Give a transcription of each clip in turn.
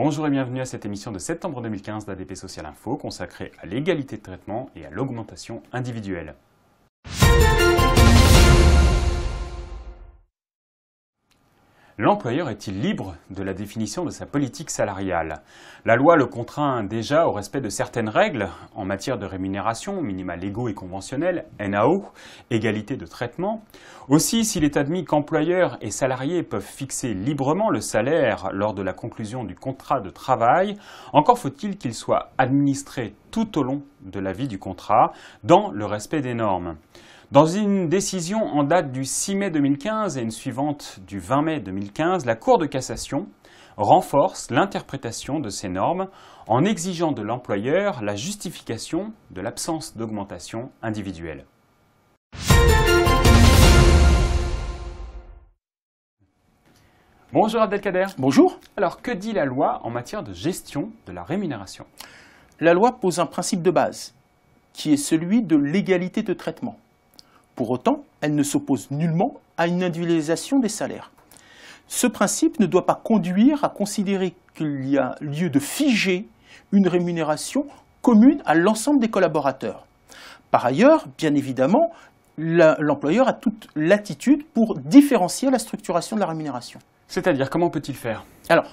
Bonjour et bienvenue à cette émission de septembre 2015 d'ADP Social Info consacrée à l'égalité de traitement et à l'augmentation individuelle. L'employeur est-il libre de la définition de sa politique salariale? La loi le contraint déjà au respect de certaines règles en matière de rémunération, minima légaux et conventionnels, NAO, égalité de traitement. Aussi, s'il est admis qu'employeurs et salariés peuvent fixer librement le salaire lors de la conclusion du contrat de travail, encore faut-il qu'il soit administré tout au long de la vie du contrat dans le respect des normes. Dans une décision en date du 6 mai 2015 et une suivante du 20 mai 2015, la Cour de cassation renforce l'interprétation de ces normes en exigeant de l'employeur la justification de l'absence d'augmentation individuelle. Bonjour Abdelkader. Bonjour. Alors, que dit la loi en matière de gestion de la rémunération? La loi pose un principe de base, qui est celui de l'égalité de traitement. Pour autant, elle ne s'oppose nullement à une individualisation des salaires. Ce principe ne doit pas conduire à considérer qu'il y a lieu de figer une rémunération commune à l'ensemble des collaborateurs. Par ailleurs, bien évidemment, l'employeur a toute latitude pour différencier la structuration de la rémunération. C'est-à-dire, comment peut-il faire? Alors,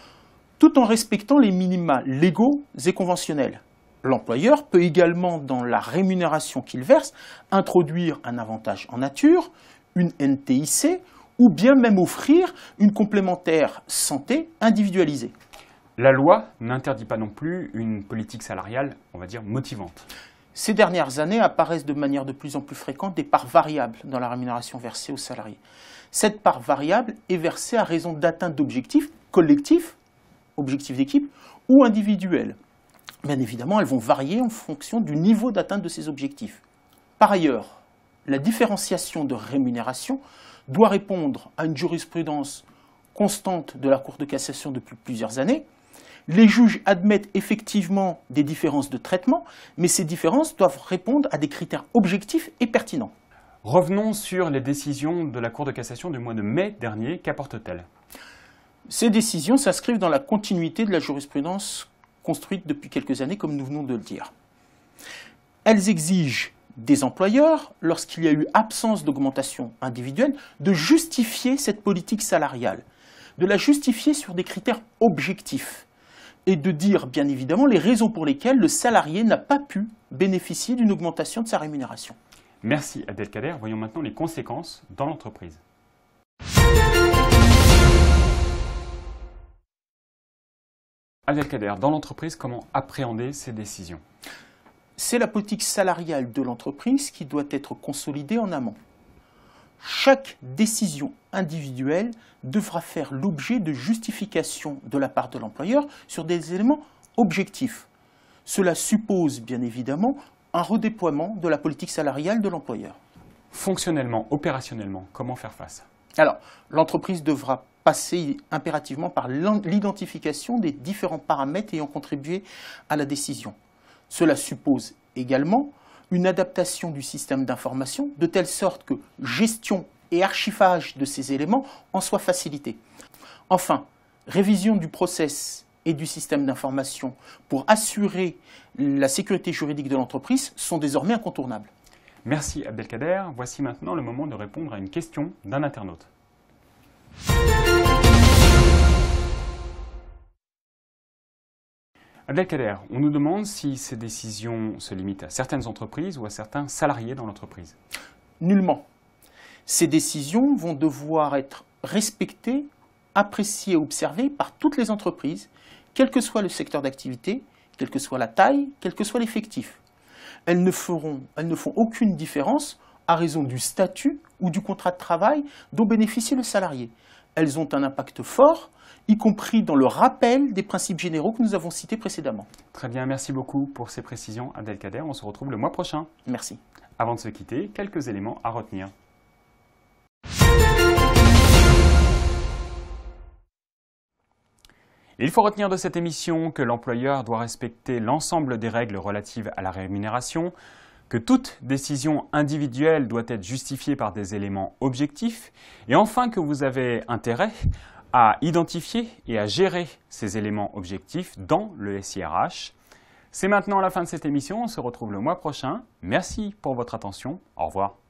tout en respectant les minima légaux et conventionnels. L'employeur peut également, dans la rémunération qu'il verse, introduire un avantage en nature, une NTIC, ou bien même offrir une complémentaire santé individualisée. La loi n'interdit pas non plus une politique salariale, on va dire, motivante. Ces dernières années apparaissent de manière de plus en plus fréquente des parts variables dans la rémunération versée aux salariés. Cette part variable est versée à raison d'atteinte d'objectifs collectifs, objectifs d'équipe, ou individuels. Bien évidemment, elles vont varier en fonction du niveau d'atteinte de ces objectifs. Par ailleurs, la différenciation de rémunération doit répondre à une jurisprudence constante de la Cour de cassation depuis plusieurs années. Les juges admettent effectivement des différences de traitement, mais ces différences doivent répondre à des critères objectifs et pertinents. Revenons sur les décisions de la Cour de cassation du mois de mai dernier. Qu'apportent-elles? Ces décisions s'inscrivent dans la continuité de la jurisprudence construite depuis quelques années, comme nous venons de le dire. Elles exigent des employeurs, lorsqu'il y a eu absence d'augmentation individuelle, de justifier cette politique salariale, de la justifier sur des critères objectifs et de dire, bien évidemment, les raisons pour lesquelles le salarié n'a pas pu bénéficier d'une augmentation de sa rémunération. Merci Abdelkader. Voyons maintenant les conséquences dans l'entreprise. Abdelkader, dans l'entreprise, comment appréhender ces décisions? C'est la politique salariale de l'entreprise qui doit être consolidée en amont. Chaque décision individuelle devra faire l'objet de justification de la part de l'employeur sur des éléments objectifs. Cela suppose bien évidemment un redéploiement de la politique salariale de l'employeur. Fonctionnellement, opérationnellement, comment faire face? Alors, l'entreprise devra passer impérativement par l'identification des différents paramètres ayant contribué à la décision. Cela suppose également une adaptation du système d'information de telle sorte que gestion et archivage de ces éléments en soient facilités. Enfin, révision du process et du système d'information pour assurer la sécurité juridique de l'entreprise sont désormais incontournables. Merci Abdelkader. Voici maintenant le moment de répondre à une question d'un internaute. Abdelkader, on nous demande si ces décisions se limitent à certaines entreprises ou à certains salariés dans l'entreprise. Nullement. Ces décisions vont devoir être respectées, appréciées et observées par toutes les entreprises, quel que soit le secteur d'activité, quelle que soit la taille, quel que soit l'effectif. Elles ne font aucune différence à raison du statut ou du contrat de travail dont bénéficie le salarié. Elles ont un impact fort, y compris dans le rappel des principes généraux que nous avons cités précédemment. Très bien, merci beaucoup pour ces précisions, Abdelkader. On se retrouve le mois prochain. Merci. Avant de se quitter, quelques éléments à retenir. Il faut retenir de cette émission que l'employeur doit respecter l'ensemble des règles relatives à la rémunération, que toute décision individuelle doit être justifiée par des éléments objectifs, et enfin que vous avez intérêt à identifier et à gérer ces éléments objectifs dans le SIRH. C'est maintenant la fin de cette émission, on se retrouve le mois prochain. Merci pour votre attention, au revoir.